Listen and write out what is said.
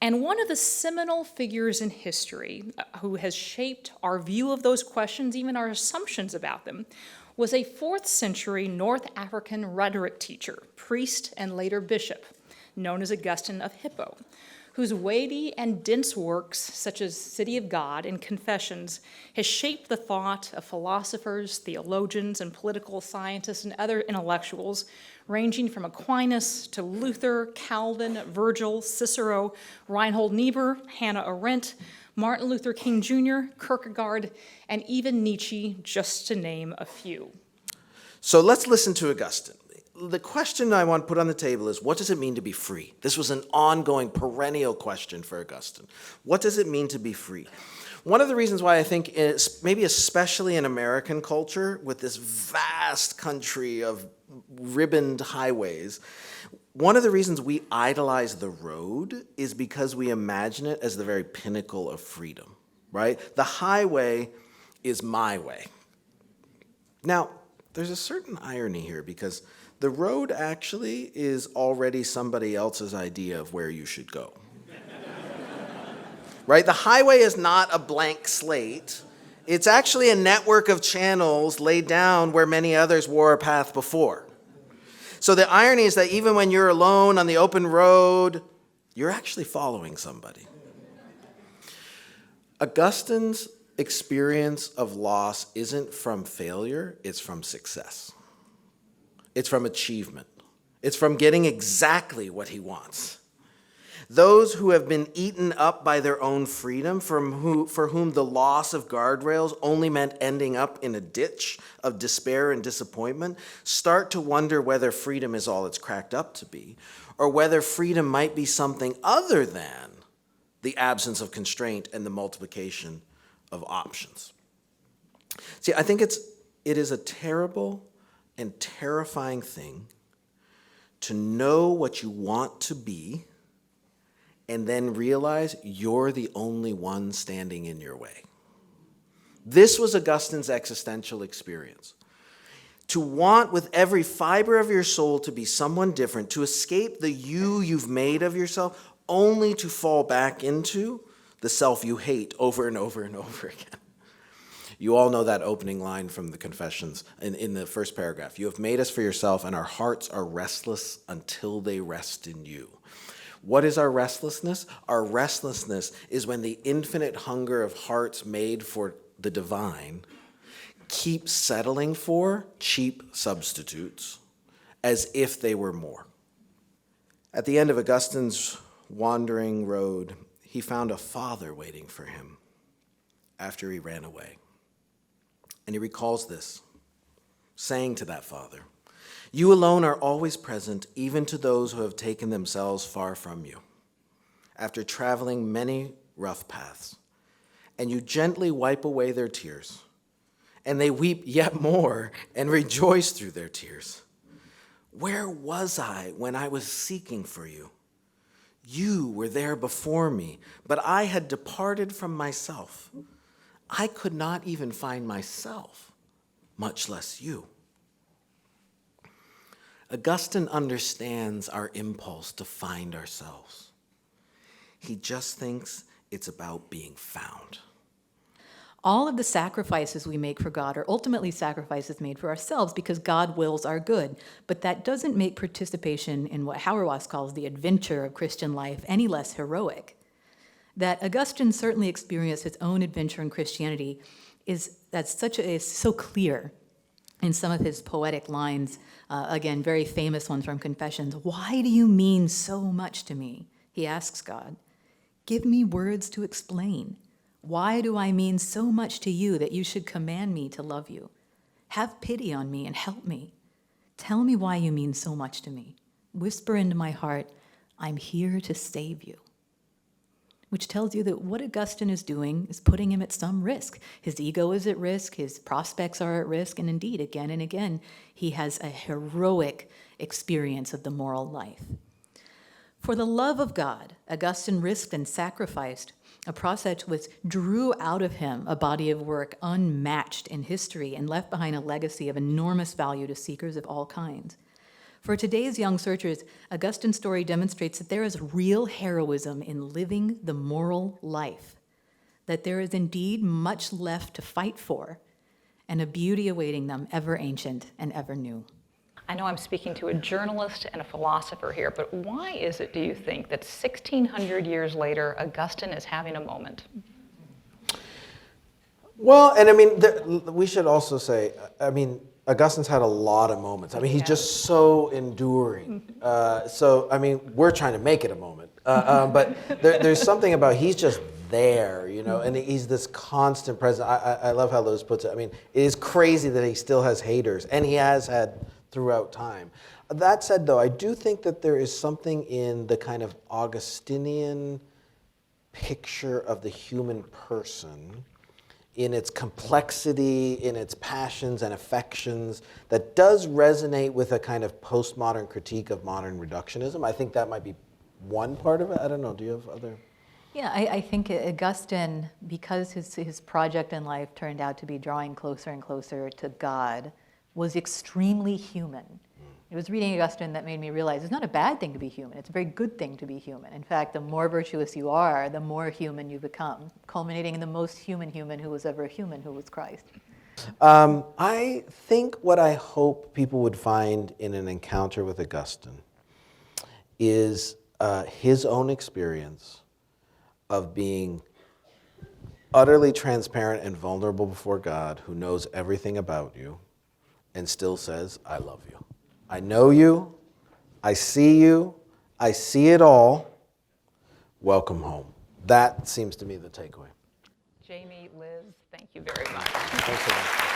And one of the seminal figures in history who has shaped our view of those questions, even our assumptions about them, was a 4th century North African rhetoric teacher, priest, and later bishop, known as Augustine of Hippo, whose weighty and dense works, such as City of God and Confessions, has shaped the thought of philosophers, theologians, and political scientists and other intellectuals, ranging from Aquinas to Luther, Calvin, Virgil, Cicero, Reinhold Niebuhr, Hannah Arendt, Martin Luther King Jr., Kierkegaard, and even Nietzsche, just to name a few. So let's listen to Augustine. The question I want to put on the table is, what does it mean to be free? This was an ongoing, perennial question for Augustine. What does it mean to be free? One of the reasons why I think, maybe especially in American culture, with this vast country of ribboned highways, one of the reasons we idolize the road is because we imagine it as the very pinnacle of freedom, right? The highway is my way. Now, there's a certain irony here because the road actually is already somebody else's idea of where you should go. Right? The highway is not a blank slate. It's actually a network of channels laid down where many others wore a path before. So the irony is that even when you're alone on the open road, you're actually following somebody. Augustine's experience of loss isn't from failure, it's from success. It's from achievement. It's from getting exactly what he wants. Those who have been eaten up by their own freedom, for whom the loss of guardrails only meant ending up in a ditch of despair and disappointment, start to wonder whether freedom is all it's cracked up to be, or whether freedom might be something other than the absence of constraint and the multiplication of options. See, I think it is a terrible and terrifying thing to know what you want to be and then realize you're the only one standing in your way. This was Augustine's existential experience. To want with every fiber of your soul to be someone different, to escape the you you've made of yourself, only to fall back into the self you hate over and over and over again. You all know that opening line from the Confessions in the first paragraph. You have made us for yourself, and our hearts are restless until they rest in you. What is our restlessness? Our restlessness is when the infinite hunger of hearts made for the divine keep settling for cheap substitutes as if they were more. At the end of Augustine's wandering road, he found a father waiting for him after he ran away. And he recalls this, saying to that father, "You alone are always present, even to those who have taken themselves far from you, after traveling many rough paths. And you gently wipe away their tears, and they weep yet more and rejoice through their tears. Where was I when I was seeking for you? You were there before me, but I had departed from myself. I could not even find myself, much less you." Augustine understands our impulse to find ourselves. He just thinks it's about being found. All of the sacrifices we make for God are ultimately sacrifices made for ourselves because God wills our good. But that doesn't make participation in what Hauerwas calls the adventure of Christian life any less heroic. That Augustine certainly experienced his own adventure in Christianity is so clear in some of his poetic lines, again, very famous ones from Confessions. "Why do you mean so much to me?" he asks God. "Give me words to explain. Why do I mean so much to you that you should command me to love you? Have pity on me and help me. Tell me why you mean so much to me. Whisper into my heart, I'm here to save you." Which tells you that what Augustine is doing is putting him at some risk. His ego is at risk, his prospects are at risk, and indeed, again and again, he has a heroic experience of the moral life. For the love of God, Augustine risked and sacrificed a process which drew out of him a body of work unmatched in history and left behind a legacy of enormous value to seekers of all kinds. For today's young searchers, Augustine's story demonstrates that there is real heroism in living the moral life, that there is indeed much left to fight for, and a beauty awaiting them ever ancient and ever new. I know I'm speaking to a journalist and a philosopher here, but why is it, do you think, that 1,600 years later, Augustine is having a moment? Well, and I mean, we should also say, I mean, Augustine's had a lot of moments. I mean, he's just so enduring. So, I mean, we're trying to make it a moment. But there's something about, he's just there, you know, and he's this constant presence. I love how Liz puts it. I mean, it is crazy that he still has haters, and he has had throughout time. That said, though, I do think that there is something in the kind of Augustinian picture of the human person, in its complexity, in its passions and affections, that does resonate with a kind of postmodern critique of modern reductionism. I think that might be one part of it. I don't know, do you have other? Yeah, I think Augustine, because his project in life turned out to be drawing closer and closer to God, was extremely human. It was reading Augustine that made me realize it's not a bad thing to be human. It's a very good thing to be human. In fact, the more virtuous you are, the more human you become, culminating in the most human who was ever human, who was Christ. I think what I hope people would find in an encounter with Augustine is his own experience of being utterly transparent and vulnerable before God, who knows everything about you, and still says, I love you. I know you, I see it all, welcome home. That seems to me the takeaway. Jamie, Liz, thank you very much. Thanks so much.